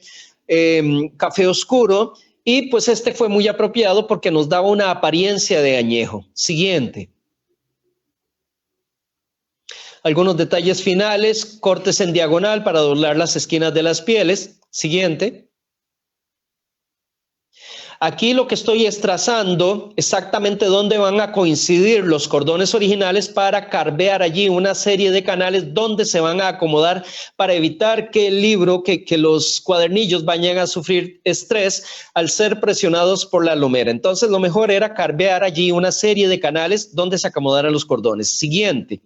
oscuro, y pues este fue muy apropiado porque nos daba una apariencia de añejo. Siguiente. Algunos detalles finales: cortes en diagonal para doblar las esquinas de las pieles. Siguiente. Aquí lo que estoy es trazando exactamente dónde van a coincidir los cordones originales para carvear allí una serie de canales donde se van a acomodar para evitar que el libro, que los cuadernillos vayan a sufrir estrés al ser presionados por la lomera. Entonces lo mejor era carvear allí una serie de canales donde se acomodaran los cordones. Siguiente.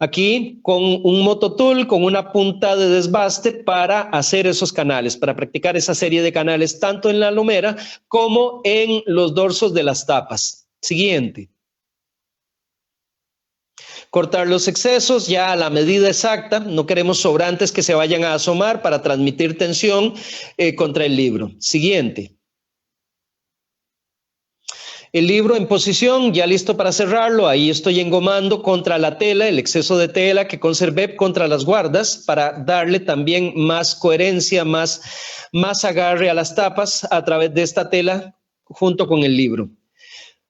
Aquí con un mototool, con una punta de desbaste para hacer esos canales, para practicar esa serie de canales tanto en la lomera como en los dorsos de las tapas. Siguiente. Cortar los excesos ya a la medida exacta. No queremos sobrantes que se vayan a asomar para transmitir tensión contra el libro. Siguiente. El libro en posición, ya listo para cerrarlo. Ahí estoy engomando contra la tela, el exceso de tela que conservé contra las guardas, para darle también más coherencia, más agarre a las tapas a través de esta tela junto con el libro.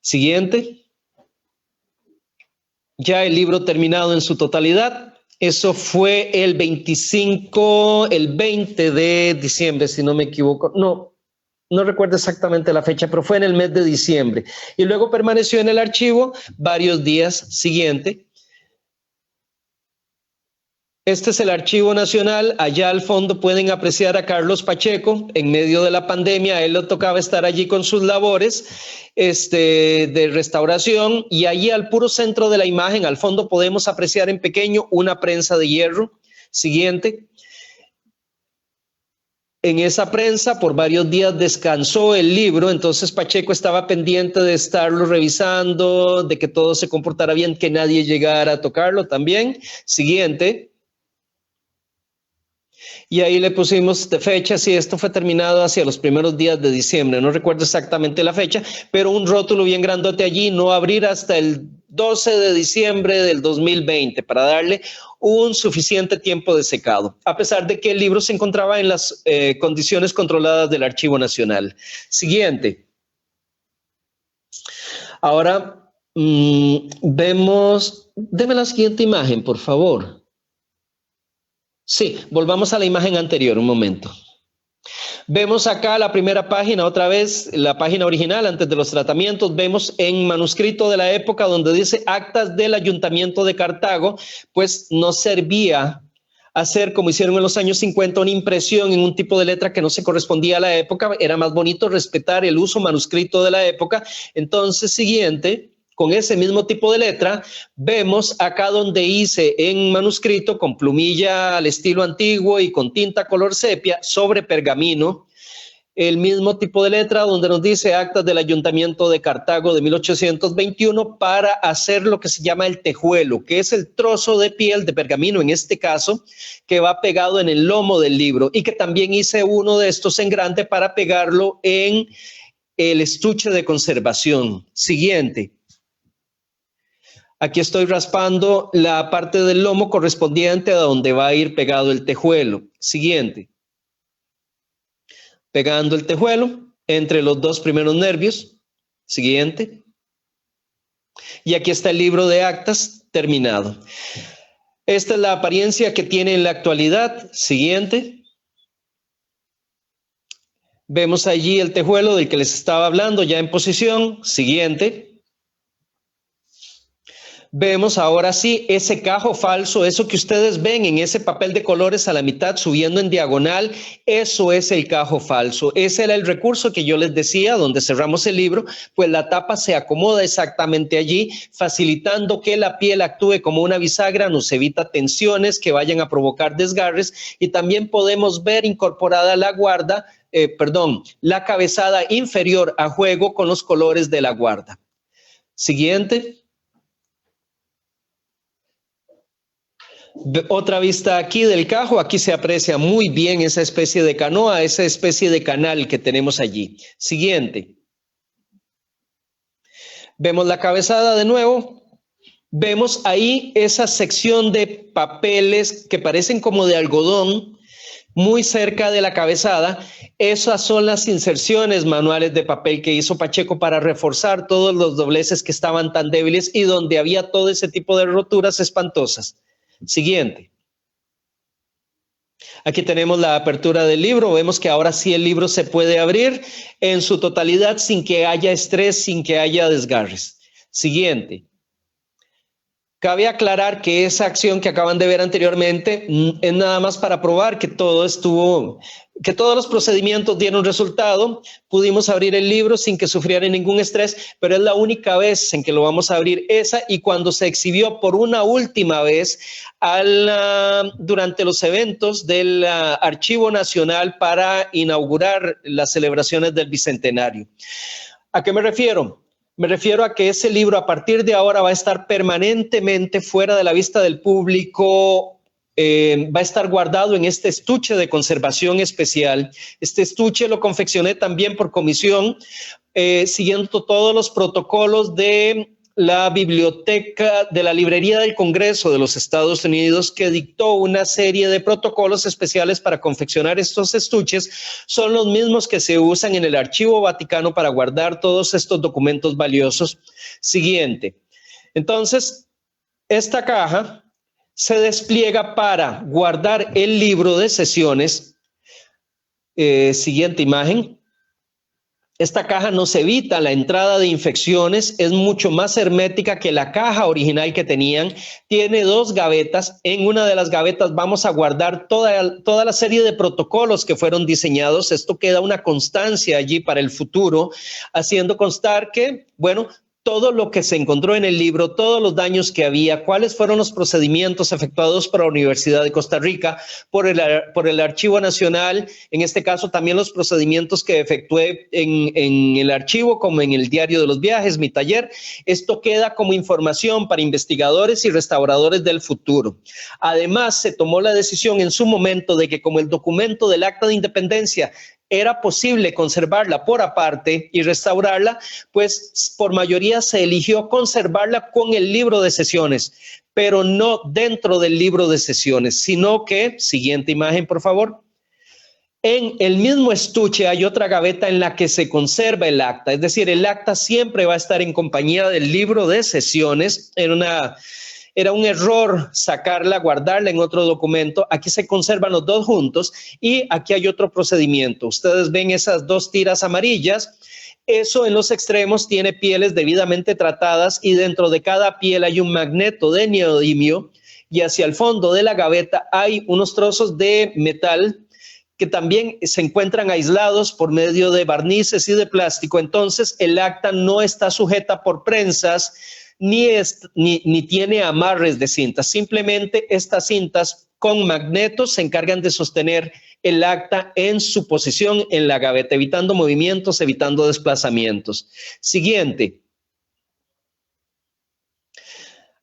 Siguiente. Ya el libro terminado en su totalidad. Eso fue el 20 de diciembre, si no me equivoco. No recuerdo exactamente la fecha, pero fue en el mes de diciembre. Y luego permaneció en el archivo varios días. Siguiente. Este es el Archivo Nacional. Allá al fondo pueden apreciar a Carlos Pacheco. En medio de la pandemia, a él le tocaba estar allí con sus labores de restauración. Y allí al puro centro de la imagen, al fondo, podemos apreciar en pequeño una prensa de hierro. Siguiente. En esa prensa por varios días descansó el libro, entonces Pacheco estaba pendiente de estarlo revisando, de que todo se comportara bien, que nadie llegara a tocarlo también. Siguiente. Y ahí le pusimos de fecha, si esto fue terminado hacia los primeros días de diciembre, no recuerdo exactamente la fecha, pero un rótulo bien grandote allí: no abrir hasta el 12 de diciembre del 2020, para darle un suficiente tiempo de secado, a pesar de que el libro se encontraba en las condiciones controladas del Archivo Nacional. Siguiente. Ahora vemos, deme la siguiente imagen, por favor. Sí, volvamos a la imagen anterior un momento. Vemos acá la primera página, otra vez la página original antes de los tratamientos. Vemos en manuscrito de la época donde dice Actas del Ayuntamiento de Cartago, pues no servía hacer, como hicieron en los años 50, una impresión en un tipo de letra que no se correspondía a la época. Era más bonito respetar el uso manuscrito de la época. Entonces, siguiente. Con ese mismo tipo de letra, vemos acá donde hice en manuscrito con plumilla al estilo antiguo y con tinta color sepia sobre pergamino, el mismo tipo de letra donde nos dice Actas del Ayuntamiento de Cartago de 1821, para hacer lo que se llama el tejuelo, que es el trozo de piel de pergamino, en este caso, que va pegado en el lomo del libro, y que también hice uno de estos en grande para pegarlo en el estuche de conservación. Siguiente. Aquí estoy raspando la parte del lomo correspondiente a donde va a ir pegado el tejuelo. Siguiente. Pegando el tejuelo entre los dos primeros nervios. Siguiente. Y aquí está el libro de actas terminado. Esta es la apariencia que tiene en la actualidad. Siguiente. Vemos allí el tejuelo del que les estaba hablando ya en posición. Siguiente. Vemos ahora sí ese cajo falso, eso que ustedes ven en ese papel de colores a la mitad subiendo en diagonal, eso es el cajo falso. Ese era el recurso que yo les decía, donde cerramos el libro, pues la tapa se acomoda exactamente allí, facilitando que la piel actúe como una bisagra, nos evita tensiones que vayan a provocar desgarres, y también podemos ver incorporada la guarda, la cabezada inferior a juego con los colores de la guarda. Siguiente. Otra vista aquí del cajo, aquí se aprecia muy bien esa especie de canoa, esa especie de canal que tenemos allí. Siguiente. Vemos la cabezada de nuevo. Vemos ahí esa sección de papeles que parecen como de algodón, muy cerca de la cabezada. Esas son las inserciones manuales de papel que hizo Pacheco para reforzar todos los dobleces que estaban tan débiles y donde había todo ese tipo de roturas espantosas. Siguiente. Aquí tenemos la apertura del libro. Vemos que ahora sí el libro se puede abrir en su totalidad sin que haya estrés, sin que haya desgarres. Siguiente. Cabe aclarar que esa acción que acaban de ver anteriormente es nada más para probar que todos los procedimientos dieron resultado. Pudimos abrir el libro sin que sufriera ningún estrés, pero es la única vez en que lo vamos a abrir esa, y cuando se exhibió por una última vez durante los eventos del Archivo Nacional para inaugurar las celebraciones del Bicentenario. ¿A qué me refiero? Me refiero a que ese libro a partir de ahora va a estar permanentemente fuera de la vista del público, va a estar guardado en este estuche de conservación especial. Este estuche lo confeccioné también por comisión, siguiendo todos los protocolos de la biblioteca de la Librería del Congreso de los Estados Unidos, que dictó una serie de protocolos especiales para confeccionar estos estuches. Son los mismos que se usan en el Archivo Vaticano para guardar todos estos documentos valiosos. Siguiente. Entonces, esta caja se despliega para guardar el libro de sesiones. Siguiente imagen. Esta caja nos evita la entrada de infecciones, es mucho más hermética que la caja original que tenían. Tiene 2 gavetas. En una de las gavetas vamos a guardar toda la serie de protocolos que fueron diseñados. Esto queda una constancia allí para el futuro, haciendo constar que, bueno, todo lo que se encontró en el libro, todos los daños que había, cuáles fueron los procedimientos efectuados por la Universidad de Costa Rica, por el Archivo Nacional, en este caso también los procedimientos que efectué en el archivo, como en el Diario de los Viajes, mi taller. Esto queda como información para investigadores y restauradores del futuro. Además, se tomó la decisión en su momento de que, como el documento del Acta de Independencia era posible conservarla por aparte y restaurarla, pues por mayoría se eligió conservarla con el libro de sesiones, pero no dentro del libro de sesiones, sino que, siguiente imagen por favor, en el mismo estuche hay otra gaveta en la que se conserva el acta, es decir, el acta siempre va a estar en compañía del libro de sesiones. Era un error sacarla, guardarla en otro documento. Aquí se conservan los 2 juntos y aquí hay otro procedimiento. Ustedes ven esas 2 tiras amarillas. Eso en los extremos tiene pieles debidamente tratadas y dentro de cada piel hay un magneto de neodimio, y hacia el fondo de la gaveta hay unos trozos de metal que también se encuentran aislados por medio de barnices y de plástico. Entonces el acta no está sujeta por prensas, ni tiene amarres de cintas. Simplemente estas cintas con magnetos se encargan de sostener el acta en su posición en la gaveta, evitando movimientos, evitando desplazamientos. Siguiente.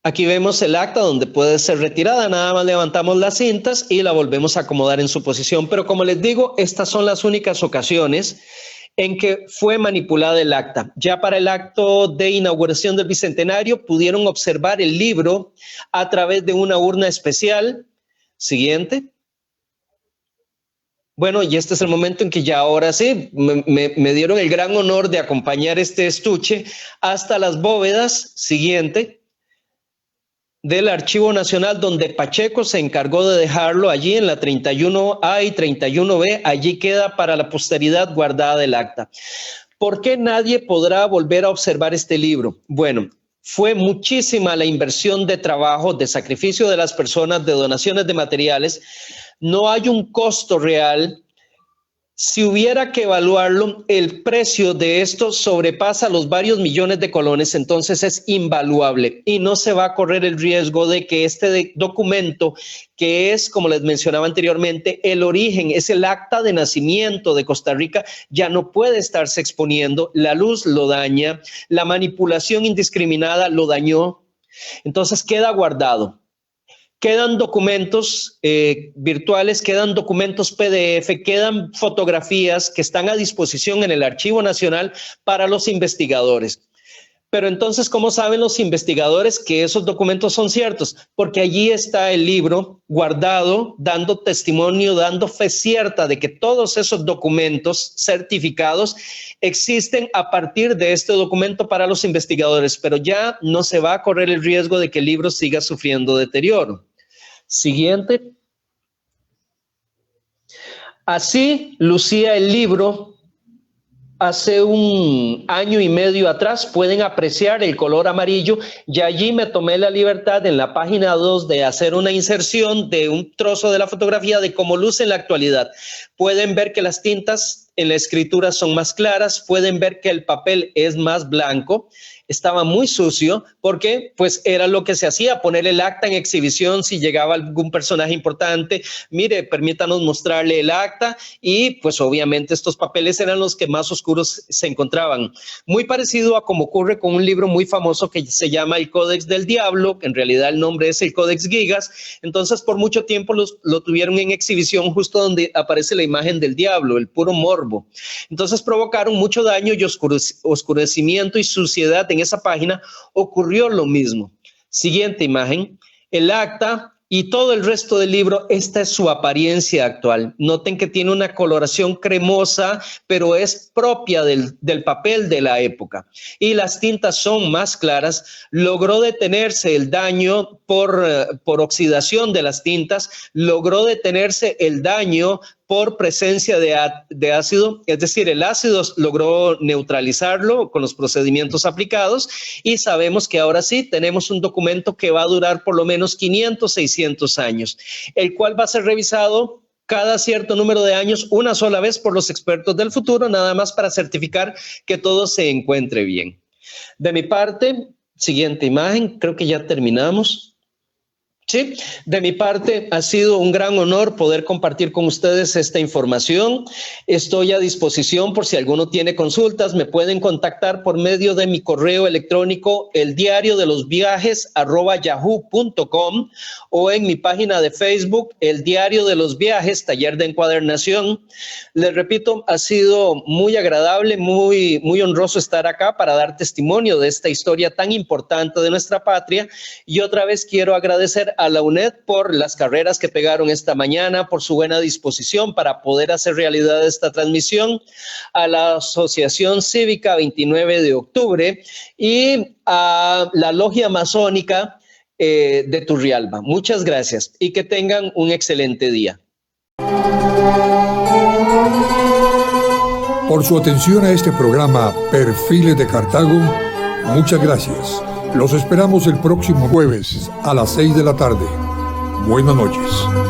Aquí vemos el acta donde puede ser retirada. Nada más levantamos las cintas y la volvemos a acomodar en su posición. Pero como les digo, estas son las únicas ocasiones en que fue manipulada el acta. Ya para el acto de inauguración del Bicentenario pudieron observar el libro a través de una urna especial. Siguiente. Bueno, y este es el momento en que ya ahora sí me dieron el gran honor de acompañar este estuche hasta las bóvedas. Siguiente. del Archivo Nacional, donde Pacheco se encargó de dejarlo allí en la 31A y 31B. Allí queda para la posteridad guardada el acta. ¿Por qué nadie podrá volver a observar este libro? Bueno, fue muchísima la inversión de trabajo, de sacrificio de las personas, de donaciones de materiales. No hay un costo real. Si hubiera que evaluarlo, el precio de esto sobrepasa los varios millones de colones, entonces es invaluable y no se va a correr el riesgo de que este documento, que es, como les mencionaba anteriormente, el origen, es el acta de nacimiento de Costa Rica, ya no puede estarse exponiendo. La luz lo daña, la manipulación indiscriminada lo dañó, entonces queda guardado. Quedan documentos virtuales, quedan documentos PDF, quedan fotografías que están a disposición en el Archivo Nacional para los investigadores. Pero entonces, ¿cómo saben los investigadores que esos documentos son ciertos? Porque allí está el libro guardado, dando testimonio, dando fe cierta de que todos esos documentos certificados existen a partir de este documento para los investigadores, pero ya no se va a correr el riesgo de que el libro siga sufriendo deterioro. Siguiente. Así lucía el libro hace un año y medio atrás. Pueden apreciar el color amarillo y allí me tomé la libertad en la página 2 de hacer una inserción de un trozo de la fotografía de cómo luce en la actualidad. Pueden ver que las tintas en la escritura son más claras, pueden ver que el papel es más blanco. Estaba muy sucio porque pues era lo que se hacía, poner el acta en exhibición si llegaba algún personaje importante. Mire, permítanos mostrarle el acta, y pues obviamente estos papeles eran los que más oscuros se encontraban. Muy parecido a como ocurre con un libro muy famoso que se llama El Códex del Diablo, que en realidad el nombre es el Códex Gigas. Entonces por mucho tiempo lo tuvieron en exhibición justo donde aparece la imagen del diablo, el puro morbo. Entonces provocaron mucho daño y oscurecimiento y suciedad en esa página. Ocurrió lo mismo. Siguiente imagen. El acta y todo el resto del libro, esta es su apariencia actual. Noten que tiene una coloración cremosa, pero es propia del papel de la época. Y las tintas son más claras. Logró detenerse el daño por oxidación de las tintas. Logró detenerse el daño por presencia de ácido, es decir, el ácido logró neutralizarlo con los procedimientos aplicados, y sabemos que ahora sí tenemos un documento que va a durar por lo menos 500, 600 años, el cual va a ser revisado cada cierto número de años, una sola vez por los expertos del futuro, nada más para certificar que todo se encuentre bien. De mi parte, siguiente imagen, creo que ya terminamos. Sí, de mi parte ha sido un gran honor poder compartir con ustedes esta información. Estoy a disposición por si alguno tiene consultas. Me pueden contactar por medio de mi correo electrónico eldiariodelosviajes@yahoo.com, o en mi página de Facebook, El Diario de los Viajes, Taller de Encuadernación. Les repito, ha sido muy agradable, muy honroso estar acá para dar testimonio de esta historia tan importante de nuestra patria. Y otra vez quiero agradecer a la UNED por las carreras que pegaron esta mañana, por su buena disposición para poder hacer realidad esta transmisión, a la Asociación Cívica 29 de Octubre y a la Logia Masónica de Turrialba. Muchas gracias y que tengan un excelente día. Por su atención a este programa Perfiles de Cartago, muchas gracias. Los esperamos el próximo jueves a las 6 de la tarde. Buenas noches.